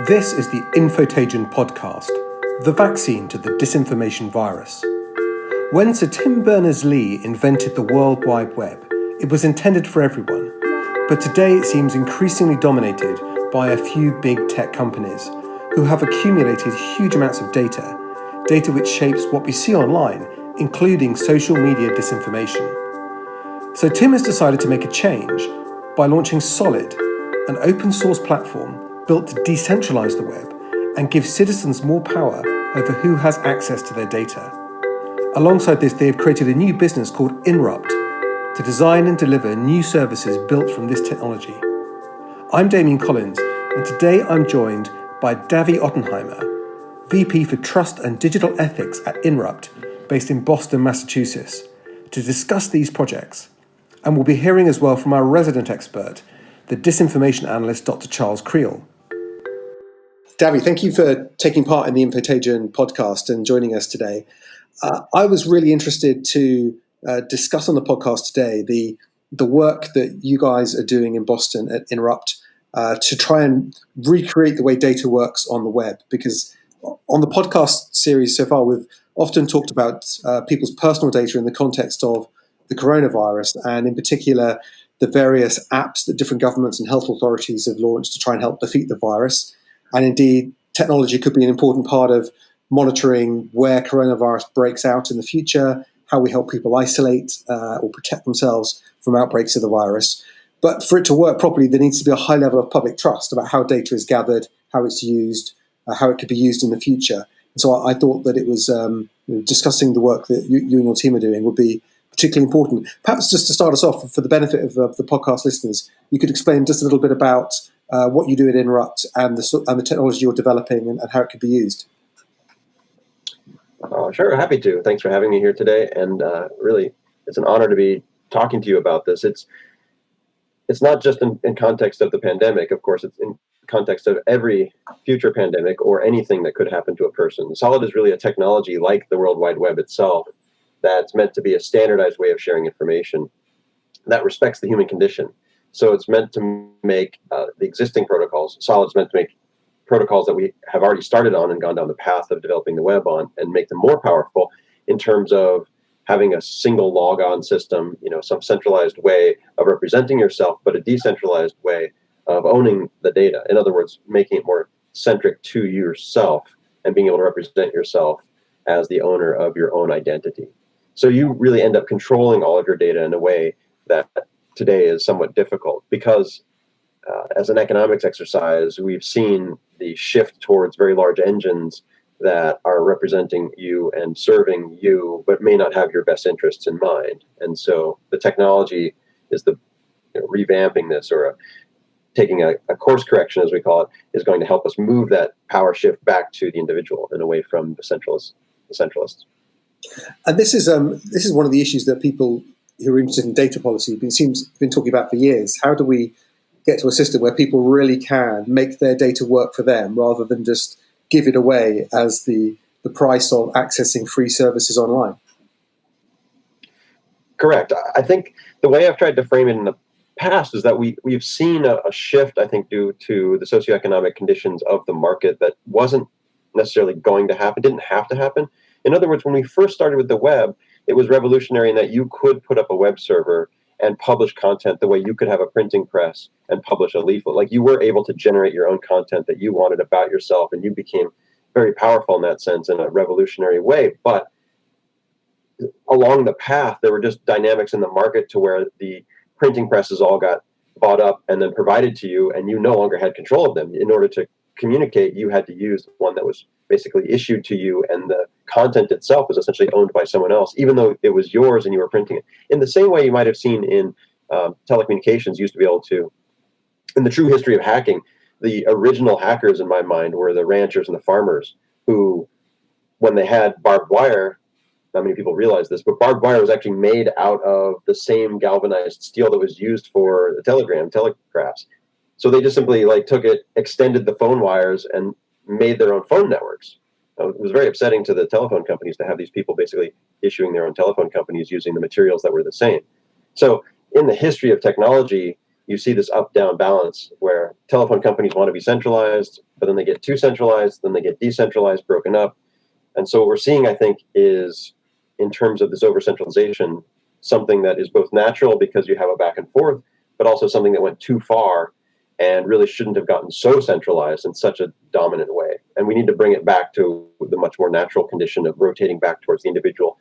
This is the Infotagion podcast, the vaccine to the disinformation virus. When Sir Tim Berners-Lee invented the World Wide Web, it was intended for everyone. But today it seems increasingly dominated by a few big tech companies who have accumulated huge amounts of data which shapes what we see online, including social media disinformation. So Tim has decided to make a change by launching Solid, an open source platform built to decentralize the web and give citizens more power over who has access to their data. Alongside this, they have created a new business called Inrupt to design and deliver new services built from this technology. I'm Damian Collins, and today I'm joined by Davi Ottenheimer, VP for Trust and Digital Ethics at Inrupt, based in Boston, Massachusetts, to discuss these projects. And we'll be hearing as well from our resident expert, the disinformation analyst, Dr. Charles Creel. Davi, thank you for taking part in the Infotagion podcast and joining us today. I was really interested to discuss on the podcast today the work that you guys are doing in Boston at Inrupt to try and recreate the way data works on the web. Because on the podcast series so far, we've often talked about people's personal data in the context of the coronavirus, and in particular, the various apps that different governments and health authorities have launched to try and help defeat the virus. And indeed, technology could be an important part of monitoring where coronavirus breaks out in the future, how we help people isolate or protect themselves from outbreaks of the virus. But for it to work properly, there needs to be a high level of public trust about how data is gathered, how it's used, how it could be used in the future. And so I thought that it was discussing the work that you and your team are doing would be particularly important. Perhaps just to start us off, for the benefit of the podcast listeners, you could explain just a little bit about what you do at Inrupt and the technology you're developing and how it could be used. Sure, happy to. Thanks for having me here today. And really, it's an honor to be talking to you about this. It's not just in context of the pandemic. Of course, it's in context of every future pandemic or anything that could happen to a person. Solid is really a technology like the World Wide Web itself that's meant to be a standardized way of sharing information that respects the human condition. So it's meant to make the existing protocols, Solid's meant to make protocols that we have already started on and gone down the path of developing the web on and make them more powerful in terms of having a single logon system, some centralized way of representing yourself, but a decentralized way of owning the data. In other words, making it more centric to yourself and being able to represent yourself as the owner of your own identity. So you really end up controlling all of your data in a way that today is somewhat difficult because as an economics exercise, we've seen the shift towards very large engines that are representing you and serving you, but may not have your best interests in mind. And so the technology is revamping this or taking a course correction, as we call it, is going to help us move that power shift back to the individual and away from the centralists. And this is one of the issues that people who are interested in data policy been talking about for years. How do we get to a system where people really can make their data work for them rather than just give it away as the price of accessing free services online? Correct. I think the way I've tried to frame it in the past is that we've seen a shift, I think, due to the socioeconomic conditions of the market that wasn't necessarily going to happen, didn't have to happen. In other words, when we first started with the web, it was revolutionary in that you could put up a web server and publish content the way you could have a printing press and publish a leaflet. Like you were able to generate your own content that you wanted about yourself, and you became very powerful in that sense in a revolutionary way. But along the path, there were just dynamics in the market to where the printing presses all got bought up and then provided to you, and you no longer had control of them. In order to communicate, you had to use one that was basically issued to you, and the content itself was essentially owned by someone else, even though it was yours and you were printing it. In the same way you might have seen in telecommunications used to be able to, in the true history of hacking, the original hackers in my mind were the ranchers and the farmers who, when they had barbed wire, not many people realize this, but barbed wire was actually made out of the same galvanized steel that was used for the telegraphs. So they just simply took it, extended the phone wires, and made their own phone networks. It was very upsetting to the telephone companies to have these people basically issuing their own telephone companies using the materials that were the same. So in the history of technology, you see this up-down balance where telephone companies want to be centralized, but then they get too centralized, then they get decentralized, broken up. And so what we're seeing, I think, is in terms of this over-centralization, something that is both natural because you have a back and forth, but also something that went too far and really shouldn't have gotten so centralized in such a dominant way. And we need to bring it back to the much more natural condition of rotating back towards the individual,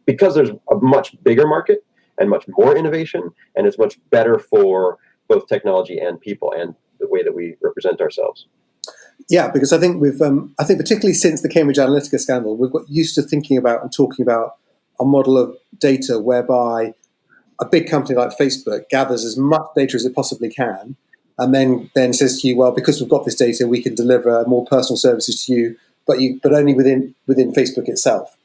because there's a much bigger market and much more innovation, and it's much better for both technology and people and the way that we represent ourselves. Yeah, because I think I think particularly since the Cambridge Analytica scandal, we've got used to thinking about and talking about a model of data whereby a big company like Facebook gathers as much data as it possibly can, and then says to you, well, because we've got this data, we can deliver more personal services to you, but only within Facebook itself.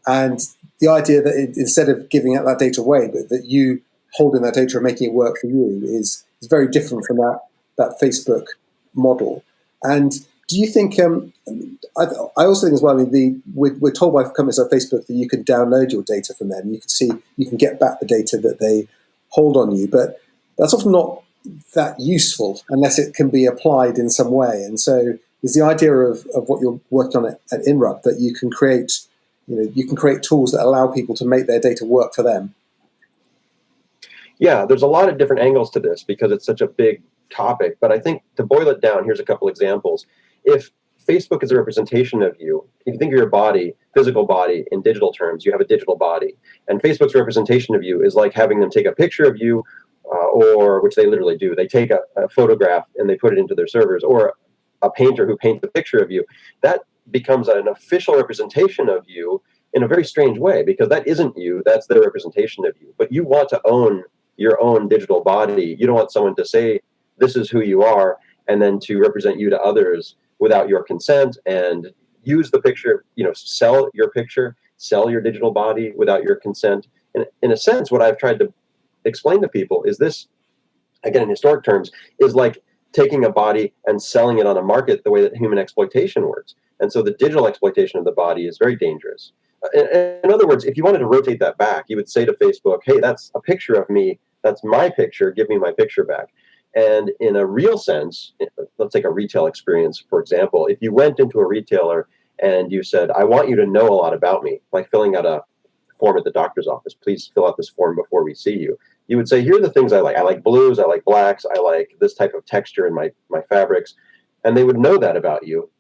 And the idea that instead of giving out that data away, but that you holding that data and making it work for you is very different from that Facebook model. And do you think? I also think as well. I mean, we're told by companies like Facebook that you can download your data from them. You can get back the data that they hold on you, but that's often not that useful unless it can be applied in some way. And so, is the idea of what you're working on at INRUP that you can create tools that allow people to make their data work for them? Yeah, there's a lot of different angles to this because it's such a big topic. But I think to boil it down, here's a couple examples. If Facebook is a representation of you, if you think of your body, physical body in digital terms, you have a digital body. And Facebook's representation of you is like having them take a picture of you, or which they literally do. They take a photograph and they put it into their servers, or a painter who paints a picture of you. That becomes an official representation of you in a very strange way, because that isn't you, that's their representation of you. But you want to own your own digital body. You don't want someone to say, this is who you are, and then to represent you to others without your consent and use the picture, sell your picture, sell your digital body without your consent. And in a sense, what I've tried to explain to people is this, again, in historic terms, is like taking a body and selling it on a market the way that human exploitation works. And so the digital exploitation of the body is very dangerous. In other words, if you wanted to rotate that back, you would say to Facebook, hey, that's a picture of me. That's my picture. Give me my picture back. And in a real sense, let's take a retail experience, for example. If you went into a retailer and you said, I want you to know a lot about me, like filling out a form at the doctor's office. Please fill out this form before we see you. You would say, here are the things I like. I like blues. I like blacks. I like this type of texture in my fabrics. And they would know that about you.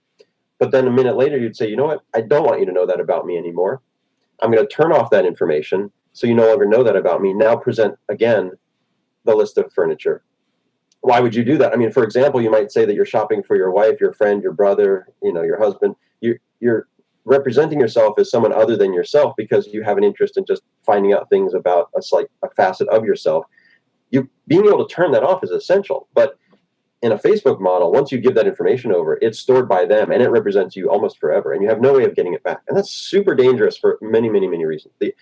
But then a minute later, you'd say, you know what? I don't want you to know that about me anymore. I'm going to turn off that information so you no longer know that about me. Now present, again, the list of furniture. Why would you do that? I mean, for example, you might say that you're shopping for your wife, your friend, your brother, your husband. You're representing yourself as someone other than yourself because you have an interest in just finding out things about a facet of yourself. You being able to turn that off is essential. But in a Facebook model, once you give that information over, it's stored by them and it represents you almost forever, and you have no way of getting it back. And that's super dangerous for many, many, many reasons. The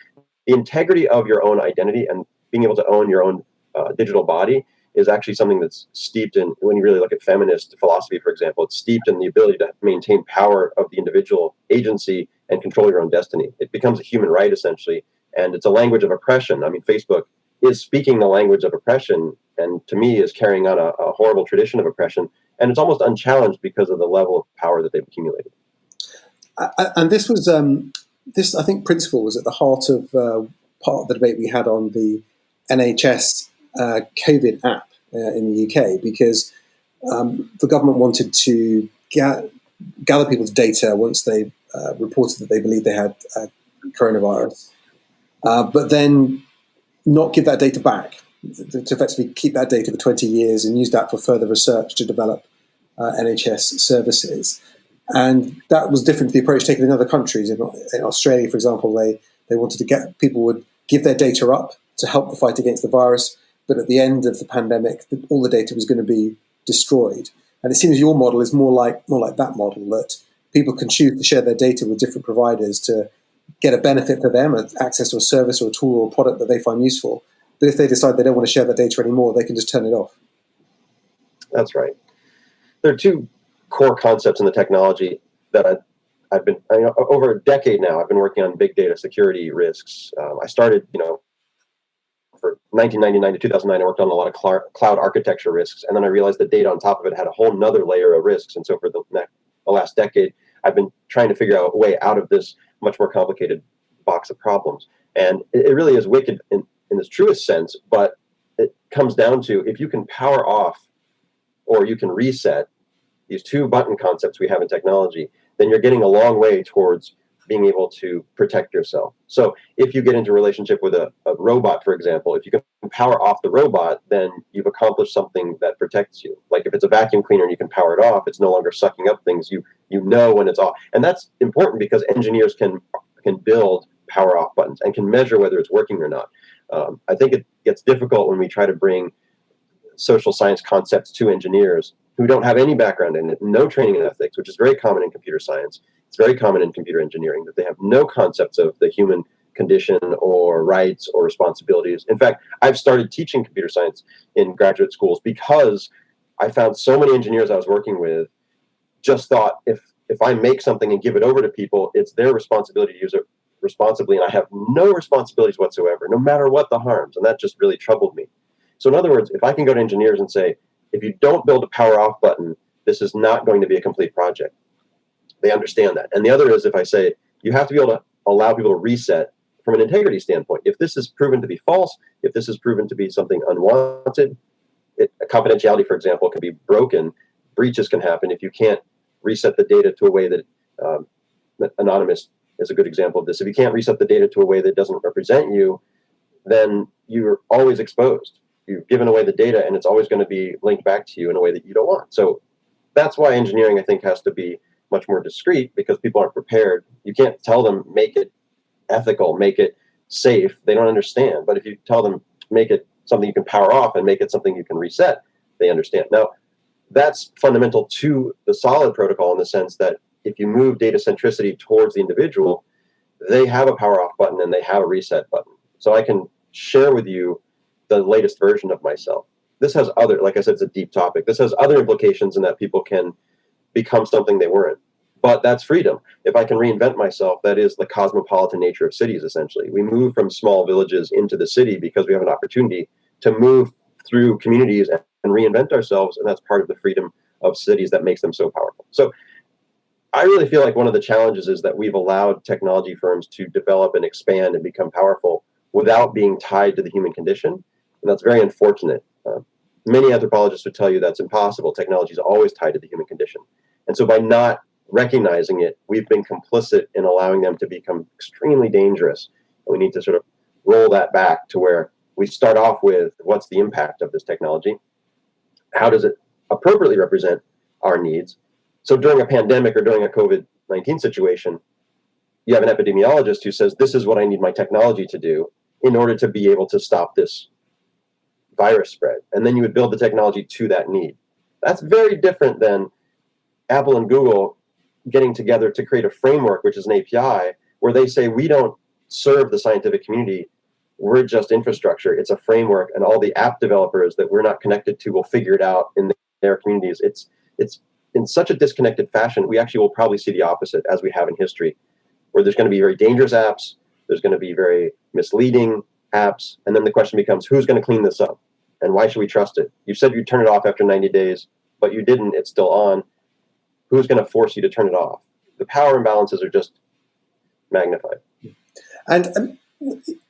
integrity of your own identity and being able to own your own digital body is actually something that's steeped in, when you really look at feminist philosophy, for example, it's steeped in the ability to maintain power of the individual agency and control your own destiny. It becomes a human right, essentially, and it's a language of oppression. I mean, Facebook is speaking the language of oppression, and to me is carrying on a horrible tradition of oppression, and it's almost unchallenged because of the level of power that they've accumulated. And this was, this, I think, principle was at the heart of part of the debate we had on the NHS COVID app in the UK, because the government wanted to gather people's data once they reported that they believed they had coronavirus, but then not give that data back, to effectively keep that data for 20 years and use that for further research to develop NHS services. And that was different to the approach taken in other countries. In Australia, for example, they wanted to get people would give their data up to help the fight against the virus, but at the end of the pandemic, all the data was going to be destroyed. And it seems your model is more like that model, that people can choose to share their data with different providers to get a benefit for them, access to a service or a tool or a product that they find useful. But if they decide they don't want to share that data anymore, they can just turn it off. That's right. There are two core concepts in the technology that I've been over a decade now. I've been working on big data security risks. I started, for 1999 to 2009, I worked on a lot of cloud architecture risks. And then I realized the data on top of it had a whole nother layer of risks. And so for the last decade, I've been trying to figure out a way out of this much more complicated box of problems. And it really is wicked in its truest sense, but it comes down to, if you can power off or you can reset these two button concepts we have in technology, then you're getting a long way towards being able to protect yourself. So if you get into a relationship with a robot, for example, if you can power off the robot, then you've accomplished something that protects you. Like if it's a vacuum cleaner and you can power it off, it's no longer sucking up things. You know when it's off. And that's important because engineers can build power off buttons and can measure whether it's working or not. I think it gets difficult when we try to bring social science concepts to engineers who don't have any background in it, no training in ethics, which is very common in computer science. It's very common in computer engineering that they have no concepts of the human condition or rights or responsibilities. In fact, I've started teaching computer science in graduate schools because I found so many engineers I was working with just thought if I make something and give it over to people, it's their responsibility to use it responsibly, and I have no responsibilities whatsoever, no matter what the harms. And that just really troubled me. So in other words, if I can go to engineers and say, if you don't build a power off button, this is not going to be a complete project. They understand that. And the other is if I say, you have to be able to allow people to reset from an integrity standpoint. If this is proven to be false, if this is proven to be something unwanted, confidentiality, for example, can be broken. Breaches can happen if you can't reset the data to a way that anonymous is a good example of this. If you can't reset the data to a way that doesn't represent you, then you're always exposed. You've given away the data, and it's always going to be linked back to you in a way that you don't want. So that's why engineering, I think, has to be much more discreet, because people aren't prepared. You can't tell them, make it ethical, make it safe. They don't understand. But if you tell them, make it something you can power off and make it something you can reset, they understand. Now, that's fundamental to the solid protocol in the sense that if you move data centricity towards the individual, they have a power off button and they have a reset button. So I can share with you the latest version of myself. This has other, like I said, it's a deep topic. This has other implications in that people can become something they weren't. But that's freedom. If I can reinvent myself, that is the cosmopolitan nature of cities, essentially. We move from small villages into the city because we have an opportunity to move through communities and reinvent ourselves, and that's part of the freedom of cities that makes them so powerful. So I really feel like one of the challenges is that we've allowed technology firms to develop and expand and become powerful without being tied to the human condition, and that's very unfortunate. Many anthropologists would tell you that's impossible. Technology is always tied to the human condition. And so by not recognizing it, we've been complicit in allowing them to become extremely dangerous. And we need to sort of roll that back to where we start off with, what's the impact of this technology? How does it appropriately represent our needs? So during a pandemic or during a COVID-19 situation, you have an epidemiologist who says, this is what I need my technology to do in order to be able to stop this virus spread. And then you would build the technology to that need. That's very different than Apple and Google getting together to create a framework, which is an API, where they say, we don't serve the scientific community. We're just infrastructure. It's a framework, and all the app developers that we're not connected to will figure it out in their communities. It's in such a disconnected fashion. We actually will probably see the opposite, as we have in history, where there's going to be very dangerous apps. There's going to be very misleading apps. And then the question becomes, who's going to clean this up? And why should we trust it? You said you'd turn it off after 90 days, but you didn't. It's still on. Who's going to force you to turn it off? The power imbalances are just magnified. And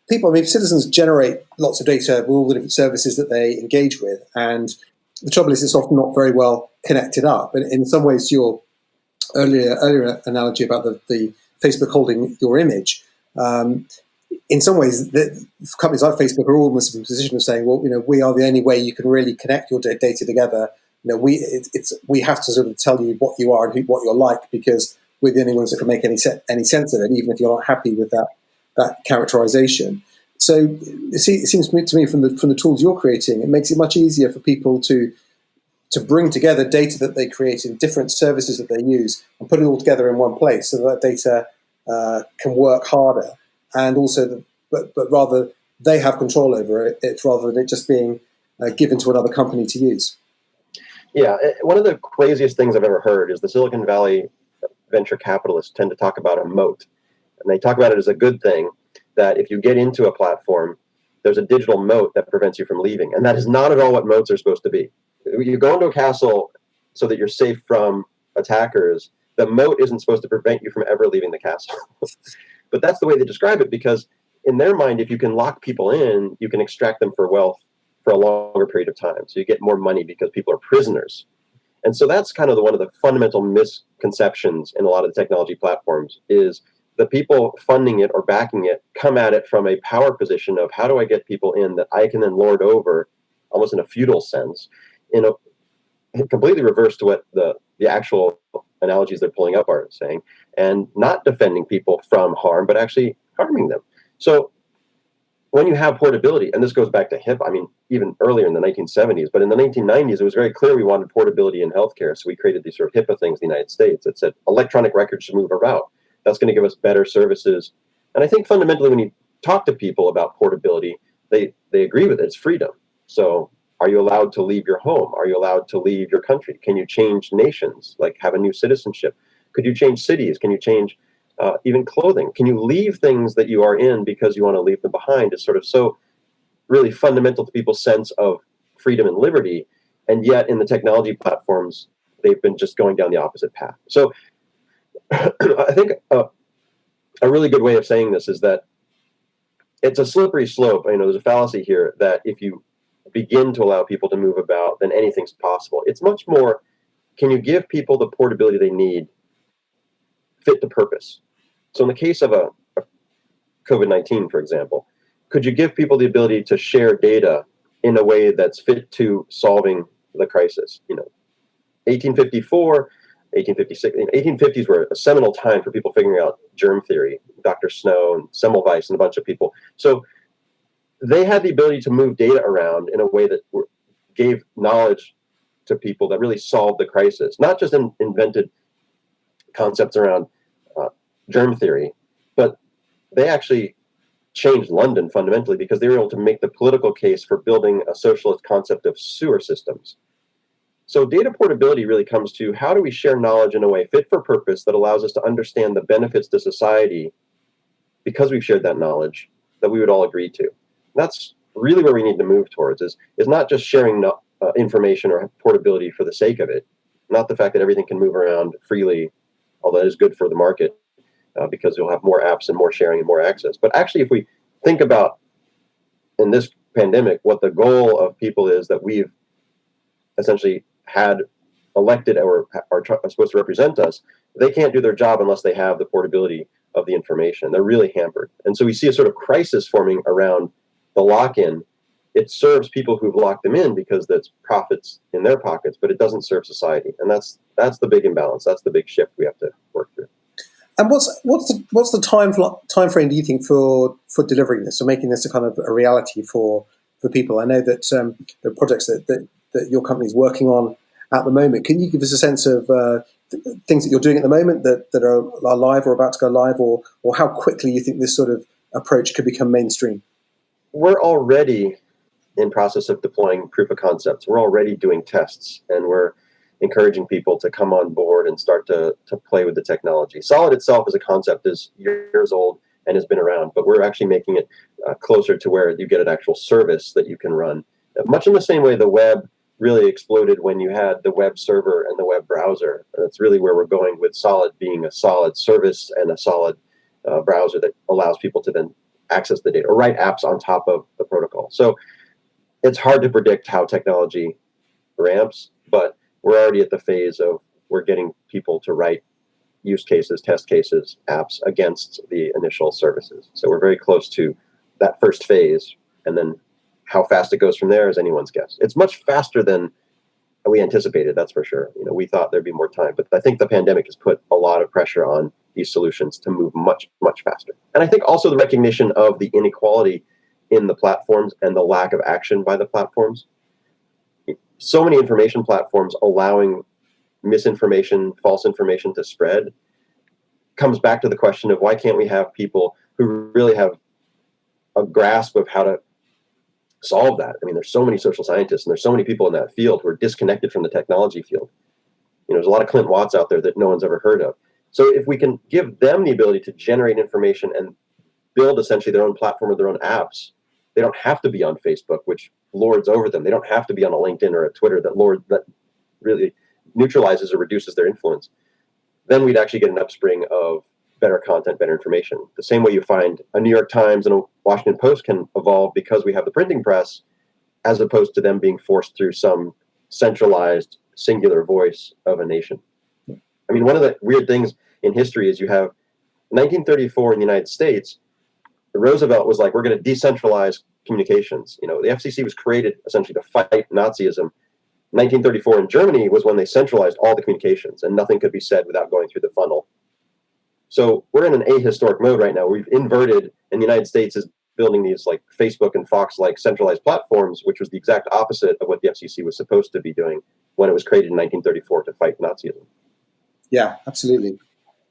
people, I mean, citizens generate lots of data with all the different services that they engage with. And the trouble is, it's often not very well connected up. And in some ways, your earlier analogy about the Facebook holding your image, in some ways, the companies like Facebook are almost in a position of saying, well, we are the only way you can really connect your data together. We have to sort of tell you what you are and what you're like, because we're the only ones that can make any sense of it, even if you're not happy with that characterization. So it seems to me from the tools you're creating, it makes it much easier for people to bring together data that they create in different services that they use and put it all together in one place, so that data can work harder, and also but rather they have control over it rather than it just being given to another company to use. Yeah, one of the craziest things I've ever heard is the Silicon Valley venture capitalists tend to talk about a moat. And they talk about it as a good thing, that if you get into a platform, there's a digital moat that prevents you from leaving. And that is not at all what moats are supposed to be. You go into a castle so that you're safe from attackers. The moat isn't supposed to prevent you from ever leaving the castle. But that's the way they describe it, because in their mind, if you can lock people in, you can extract them for wealth for a longer period of time. So you get more money because people are prisoners. And so that's kind of one of the fundamental misconceptions in a lot of the technology platforms, is the people funding it or backing it come at it from a power position of, how do I get people in that I can then lord over, almost in a feudal sense, in a completely reverse to what the actual analogies they're pulling up are saying, and not defending people from harm, but actually harming them. So when you have portability, and this goes back to HIPAA, I mean, even earlier in the 1970s, but in the 1990s, it was very clear we wanted portability in healthcare. So we created these sort of HIPAA things in the United States that said electronic records should move about. That's going to give us better services. And I think fundamentally, when you talk to people about portability, they agree with it. It's freedom. So are you allowed to leave your home? Are you allowed to leave your country? Can you change nations, like have a new citizenship? Could you change cities? Can you change even clothing? Can you leave things that you are in because you want to leave them behind? Is sort of so really fundamental to people's sense of freedom and liberty. And yet in the technology platforms, they've been just going down the opposite path. So I think a really good way of saying this is that it's a slippery slope. You know, there's a fallacy here that if you begin to allow people to move about, then anything's possible. It's much more, can you give people the portability they need fit to purpose? So in the case of a COVID-19, for example, could you give people the ability to share data in a way that's fit to solving the crisis? You know, 1854, 1856, 1850s were a seminal time for people figuring out germ theory, Dr. Snow and Semmelweis and a bunch of people. So they had the ability to move data around in a way that gave knowledge to people that really solved the crisis, not just invented concepts around germ theory, but they actually changed London fundamentally because they were able to make the political case for building a socialist concept of sewer systems. So data portability really comes to, how do we share knowledge in a way fit for purpose that allows us to understand the benefits to society because we've shared that knowledge that we would all agree to. That's really where we need to move towards, is not just sharing information or portability for the sake of it, not the fact that everything can move around freely, although that is good for the market because you'll have more apps and more sharing and more access. But actually, if we think about in this pandemic, what the goal of people is that we've essentially had elected or are supposed to represent us, they can't do their job unless they have the portability of the information. They're really hampered. And so we see a sort of crisis forming around the lock-in. It serves people who've locked them in because that's profits in their pockets, but it doesn't serve society. And that's the big imbalance. That's the big shift we have to work through. And what's the time frame, do you think, for delivering this, or making this a kind of a reality for people? I know that there are projects that your company is working on at the moment. Can you give us a sense of things that you're doing at the moment that are live or about to go live, or how quickly you think this sort of approach could become mainstream? We're already in process of deploying proof of concepts. We're already doing tests, and we're encouraging people to come on board and start to play with the technology. Solid itself as a concept is years old and has been around, but we're actually making it closer to where you get an actual service that you can run. Much in the same way the web really exploded when you had the web server and the web browser. That's really where we're going, with Solid being a solid service and a solid browser that allows people to then access the data or write apps on top of the protocol. So it's hard to predict how technology ramps, but we're already at the phase of we're getting people to write use cases, test cases, apps against the initial services. So we're very close to that first phase, and then how fast it goes from there is anyone's guess. It's much faster than we anticipated, that's for sure. You know, we thought there'd be more time, but I think the pandemic has put a lot of pressure on these solutions to move much, much faster. And I think also the recognition of the inequality in the platforms and the lack of action by the platforms. So many information platforms allowing misinformation, false information to spread comes back to the question of, why can't we have people who really have a grasp of how to solve that? I mean, there's so many social scientists and there's so many people in that field who are disconnected from the technology field. You know, there's a lot of Clint Watts out there that no one's ever heard of. So if we can give them the ability to generate information and build essentially their own platform or their own apps They don't have to be on Facebook, which lords over them. They don't have to be on a LinkedIn or a Twitter that really neutralizes or reduces their influence. Then we'd actually get an upspring of better content, better information. The same way you find a New York Times and a Washington Post can evolve because we have the printing press, as opposed to them being forced through some centralized, singular voice of a nation. I mean, one of the weird things in history is you have 1934 in the United States, Roosevelt was like, we're going to decentralize communications. The FCC was created essentially to fight Nazism. 1934 in Germany was when they centralized all the communications, and nothing could be said without going through the funnel. So we're in an ahistoric mode right now. We've inverted, and the United States is building these like Facebook and Fox like centralized platforms, which was the exact opposite of what the FCC was supposed to be doing when it was created in 1934 to fight Nazism. Yeah, absolutely.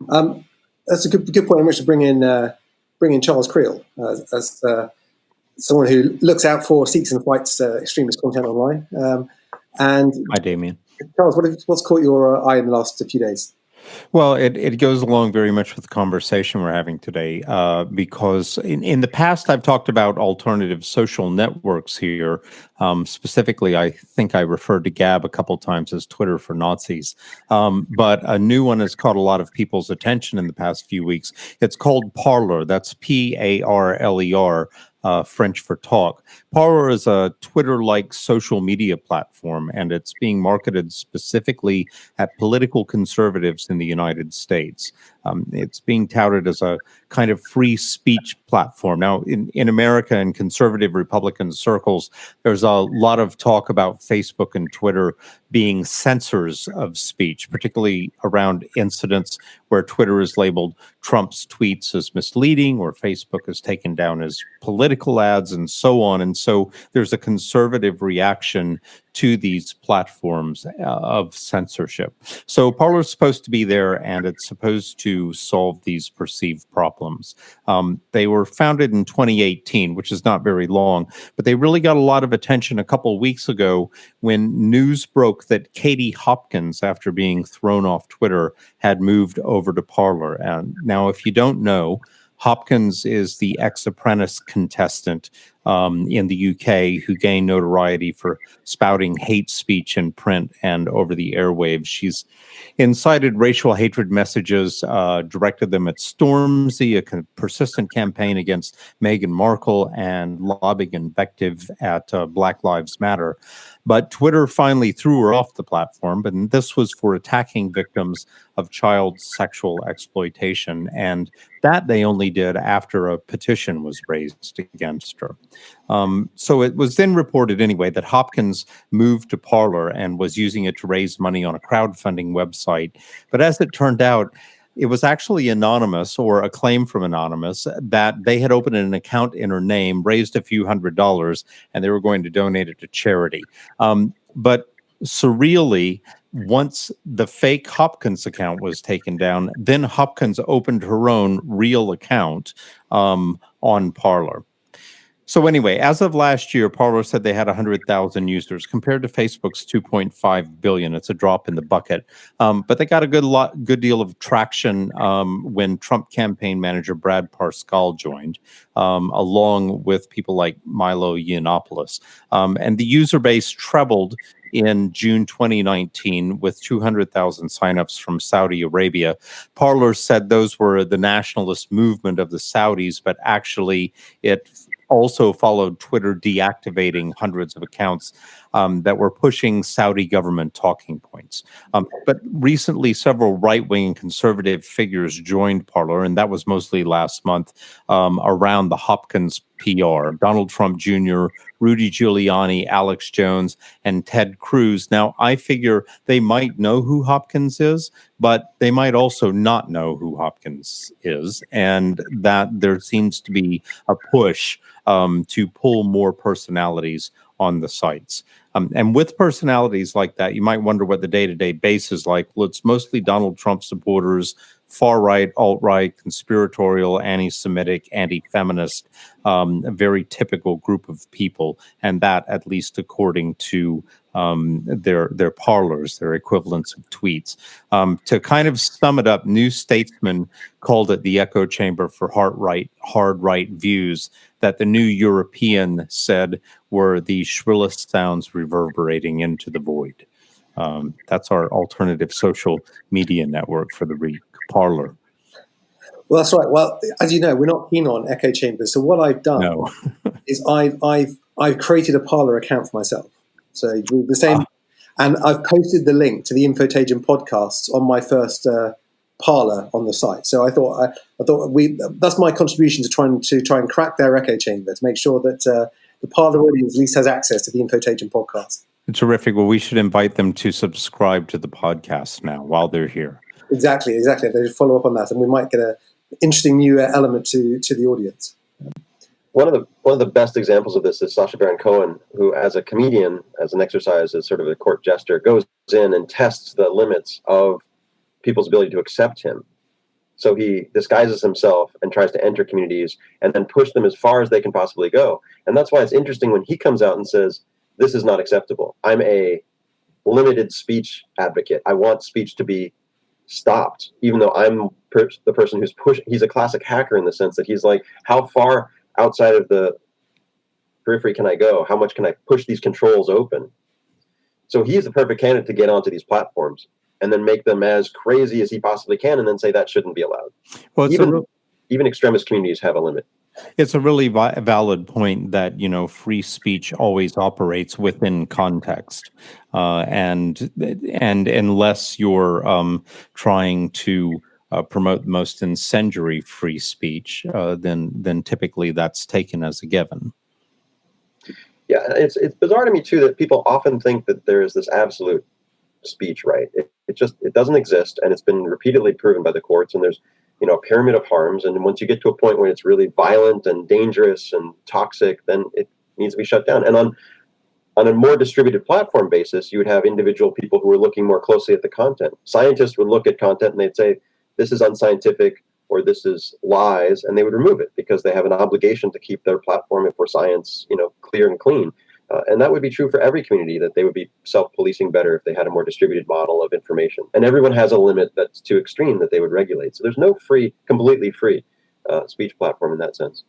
That's a good point in which to bring in Charles Creel as someone who looks out for, seeks and fights extremist content online. And hi, Damian. Charles, what's caught your eye in the last few days? Well, it goes along very much with the conversation we're having today, because in the past I've talked about alternative social networks here. Specifically, I think I referred to Gab a couple times as Twitter for Nazis. But a new one has caught a lot of people's attention in the past few weeks. It's called Parlor. That's Parler. French for talk. Parlor is a Twitter-like social media platform, and it's being marketed specifically at political conservatives in the United States. It's being touted as a kind of free speech platform. Now, in America, in conservative Republican circles, there's a lot of talk about Facebook and Twitter being censors of speech, particularly around incidents where Twitter is labeled Trump's tweets as misleading, or Facebook is taken down as political ads, and so on. And so there's a conservative reaction to these platforms of censorship. So Parler is supposed to be there, and it's supposed to solve these perceived problems. They were founded in 2018, which is not very long, but they really got a lot of attention a couple of weeks ago when news broke that Katie Hopkins, after being thrown off Twitter, had moved over to Parler. And now, if you don't know, Hopkins is the ex-apprentice contestant in the UK who gained notoriety for spouting hate speech in print and over the airwaves. She's incited racial hatred messages, directed them at Stormzy, a persistent campaign against Meghan Markle, and lobbying invective at Black Lives Matter. But Twitter finally threw her off the platform, but this was for attacking victims of child sexual exploitation, and that they only did after a petition was raised against her. So it was then reported anyway that Hopkins moved to Parler and was using it to raise money on a crowdfunding website. But as it turned out, it was actually anonymous, or a claim from anonymous, that they had opened an account in her name, raised a few $100s, and they were going to donate it to charity. But surreally, once the fake Hopkins account was taken down, then Hopkins opened her own real account on Parler. So anyway, as of last year, Parler said they had 100,000 users compared to Facebook's 2.5 billion. It's a drop in the bucket. But they got a good deal of traction when Trump campaign manager Brad Parscale joined, along with people like Milo Yiannopoulos. And the user base trebled in June 2019 with 200,000 signups from Saudi Arabia. Parler said those were the nationalist movement of the Saudis, but actually it also followed Twitter deactivating hundreds of accounts that were pushing Saudi government talking points. But recently, several right-wing and conservative figures joined Parler, and that was mostly last month, around the Hopkins PR. Donald Trump Jr., Rudy Giuliani, Alex Jones, and Ted Cruz. Now, I figure they might know who Hopkins is, but they might also not know who Hopkins is, and that there seems to be a push to pull more personalities on the sites. And with personalities like that, you might wonder what the day-to-day base is like. Well, it's mostly Donald Trump supporters, far-right, alt-right, conspiratorial, anti-Semitic, anti-feminist, a very typical group of people, and that, at least according to their parlors, their equivalents of tweets. To kind of sum it up, New Statesman called it the echo chamber for hard right views that the New European said were the shrillest sounds reverberating into the void. That's our alternative social media network for the week, Parlor. Well, that's right. Well, as you know, we're not keen on echo chambers. So what I've done is I've created a Parlor account for myself. So the same, and I've posted the link to the Infotagion podcasts on my first Parlor on the site. So I thought that's my contribution to try and crack their echo chamber, to make sure that the Parlor audience at least has access to the Infotagion podcast. Terrific. Well, we should invite them to subscribe to the podcast now while they're here. Exactly. They should follow up on that, and we might get an interesting new element to the audience. One of the best examples of this is Sacha Baron Cohen, who, as a comedian, as an exercise, as sort of a court jester, goes in and tests the limits of people's ability to accept him. So he disguises himself and tries to enter communities and then push them as far as they can possibly go. And that's why it's interesting when he comes out and says, "This is not acceptable. I'm a limited speech advocate. I want speech to be stopped," even though I'm the person who's pushing. He's a classic hacker in the sense that he's like, how far outside of the periphery can I go? How much can I push these controls open? So he's the perfect candidate to get onto these platforms and then make them as crazy as he possibly can, and then say that shouldn't be allowed. Well, even extremist communities have a limit. It's a really valid point that, free speech always operates within context, and unless you're trying to promote the most incendiary free speech, then typically that's taken as a given. Yeah, it's bizarre to me too that people often think that there is this absolute speech right. It doesn't exist, and it's been repeatedly proven by the courts. And there's a pyramid of harms, and once you get to a point where it's really violent and dangerous and toxic, then it needs to be shut down. And on a more distributed platform basis, you would have individual people who are looking more closely at the content. Scientists would look at content and they'd say, this is unscientific or this is lies, and they would remove it because they have an obligation to keep their platform and for science, clear and clean. And that would be true for every community, that they would be self-policing better if they had a more distributed model of information. And everyone has a limit that's too extreme that they would regulate. So there's no completely free speech platform in that sense.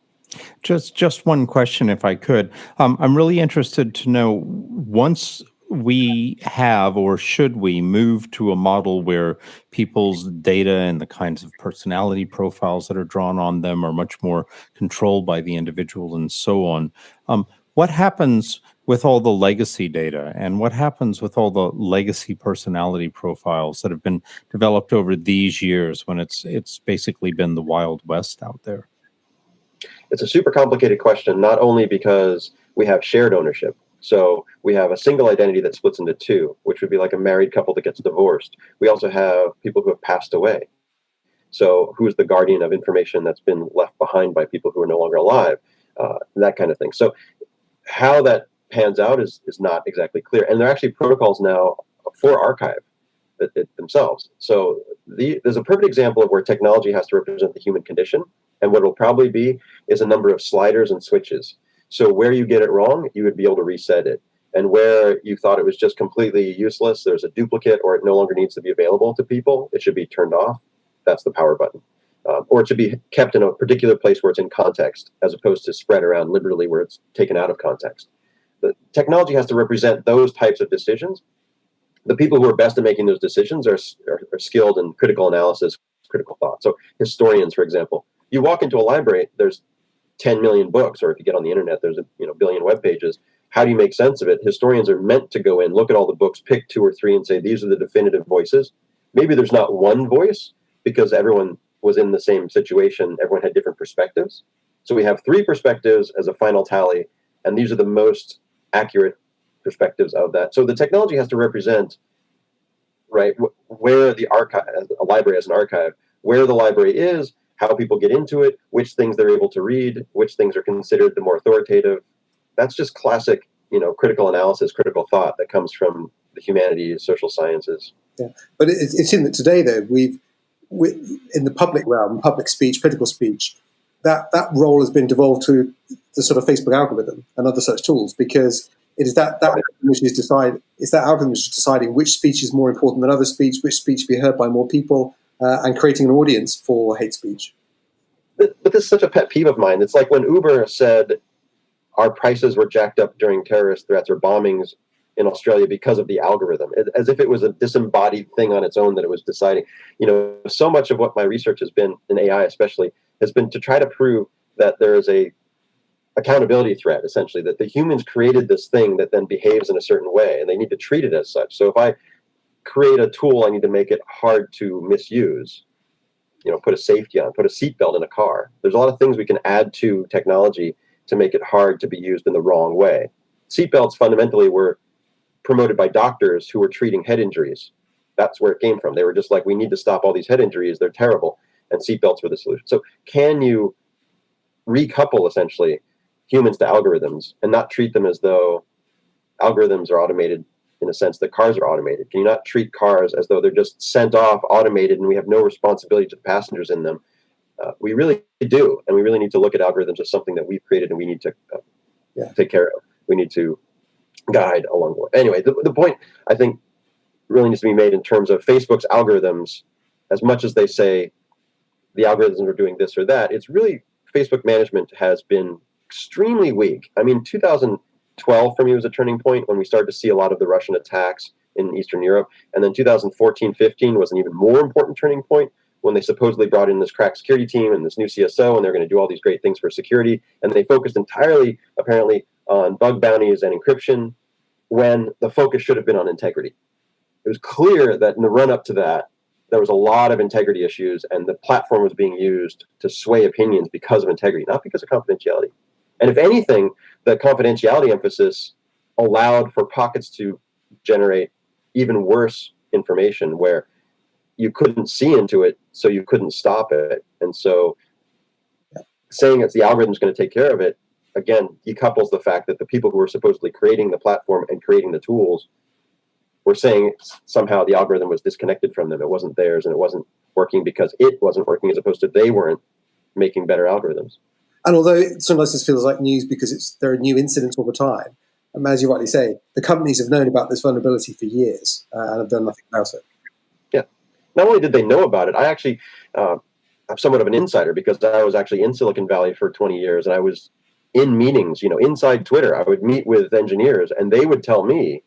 Just one question, if I could. I'm really interested to know, once we have, or should we move to a model where people's data and the kinds of personality profiles that are drawn on them are much more controlled by the individual and so on, what happens with all the legacy data, and what happens with all the legacy personality profiles that have been developed over these years when it's basically been the Wild West out there? It's a super complicated question, not only because we have shared ownership. So we have a single identity that splits into two, which would be like a married couple that gets divorced. We also have people who have passed away. So who's the guardian of information that's been left behind by people who are no longer alive, that kind of thing. So how that pans out is not exactly clear. And there are actually protocols now for archive themselves. So there's a perfect example of where technology has to represent the human condition. And what it'll probably be is a number of sliders and switches. So where you get it wrong, you would be able to reset it. And where you thought it was just completely useless, there's a duplicate, or it no longer needs to be available to people, it should be turned off. That's the power button. Or it should be kept in a particular place where it's in context, as opposed to spread around liberally where it's taken out of context. The technology has to represent those types of decisions. The people who are best at making those decisions are skilled in critical analysis, critical thought. So historians, for example, you walk into a library, there's 10 million books, or if you get on the internet, there's a billion web pages. How do you make sense of it? Historians are meant to go in, look at all the books, pick 2 or 3 and say, these are the definitive voices. Maybe there's not one voice because everyone was in the same situation. Everyone had different perspectives. So we have 3 perspectives as a final tally, and these are the most accurate perspectives of that. So the technology has to represent, right, where the archive, a library as an archive, where the library is, how people get into it, which things they're able to read, which things are considered the more authoritative. That's just classic, critical analysis, critical thought that comes from the humanities, social sciences. Yeah, but it's in that today, though, we in the public realm, public speech, critical speech, that role has been devolved to the sort of Facebook algorithm and other such tools, because It is that algorithm which is deciding which speech is more important than other speech, which speech be heard by more people, and creating an audience for hate speech. But this is such a pet peeve of mine. It's like when Uber said our prices were jacked up during terrorist threats or bombings in Australia because of the algorithm, as if it was a disembodied thing on its own that it was deciding. So much of what my research has been, in AI especially, has been to try to prove that there is a accountability threat, essentially, that the humans created this thing that then behaves in a certain way, and they need to treat it as such. So if I create a tool, I need to make it hard to misuse. Put a safety on, put a seatbelt in a car. There's a lot of things we can add to technology to make it hard to be used in the wrong way. Seatbelts fundamentally were promoted by doctors who were treating head injuries. That's where it came from. They were just like, we need to stop all these head injuries. They're terrible. And seatbelts were the solution. So can you recouple, essentially, humans to algorithms and not treat them as though algorithms are automated in a sense that cars are automated? Can you not treat cars as though they're just sent off, automated, and we have no responsibility to the passengers in them? We really do, and we really need to look at algorithms as something that we've created and we need to take care of. We need to guide along the way. Anyway, the point, I think, really needs to be made in terms of Facebook's algorithms. As much as they say the algorithms are doing this or that, it's really Facebook management has been extremely weak. I mean, 2012 for me was a turning point when we started to see a lot of the Russian attacks in Eastern Europe. And then 2014-15 was an even more important turning point when they supposedly brought in this crack security team and this new CSO, and they're going to do all these great things for security. And they focused entirely, apparently, on bug bounties and encryption when the focus should have been on integrity. It was clear that in the run-up to that, there was a lot of integrity issues, and the platform was being used to sway opinions because of integrity, not because of confidentiality. And if anything, the confidentiality emphasis allowed for pockets to generate even worse information where you couldn't see into it, so you couldn't stop it. And so saying it's the algorithm's going to take care of it, again, decouples the fact that the people who were supposedly creating the platform and creating the tools were saying somehow the algorithm was disconnected from them. It wasn't theirs, and it wasn't working because it wasn't working, as opposed to they weren't making better algorithms. And although sometimes this feels like news because there are new incidents all the time, and as you rightly say, the companies have known about this vulnerability for years and have done nothing about it. Yeah. Not only did they know about it, I actually I'm somewhat of an insider because I was actually in Silicon Valley for 20 years, and I was in meetings, inside Twitter. I would meet with engineers, and they would tell me,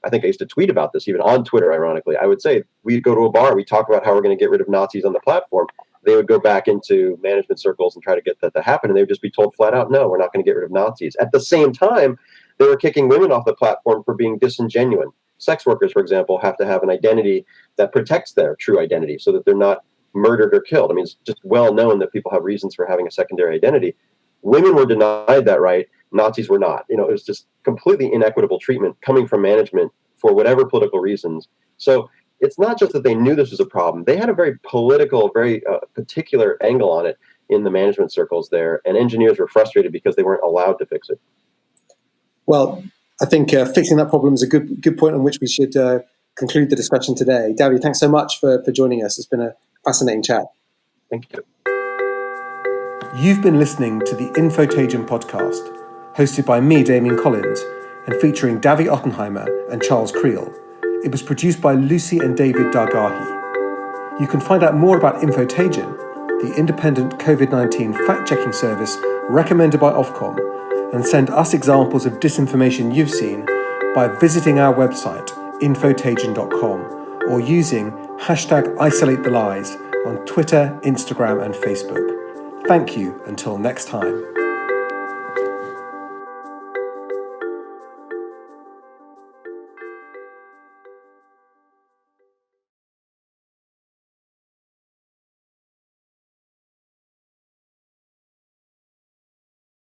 I think I used to tweet about this even on Twitter, ironically. I would say, we'd go to a bar, we talk about how we're going to get rid of Nazis on the platform. They would go back into management circles and try to get that to happen, and they would just be told flat out, no, we're not going to get rid of Nazis. At the same time, they were kicking women off the platform for being disingenuine. Sex workers, for example, have to have an identity that protects their true identity so that they're not murdered or killed. I mean, it's just well known that people have reasons for having a secondary identity. Women were denied that right. Nazis were not. It was just completely inequitable treatment coming from management for whatever political reasons. So it's not just that they knew this was a problem. They had a very political, very particular angle on it in the management circles there, and engineers were frustrated because they weren't allowed to fix it. Well, I think fixing that problem is a good point on which we should conclude the discussion today. Davi, thanks so much for joining us. It's been a fascinating chat. Thank you. You've been listening to the Infotagion podcast, hosted by me, Damian Collins, and featuring Davi Ottenheimer and Charles Creel. It was produced by Lucy and David Dargahi. You can find out more about Infotagion, the independent COVID-19 fact-checking service recommended by Ofcom, and send us examples of disinformation you've seen by visiting our website, infotagion.com, or using #IsolateTheLies on Twitter, Instagram, and Facebook. Thank you until next time.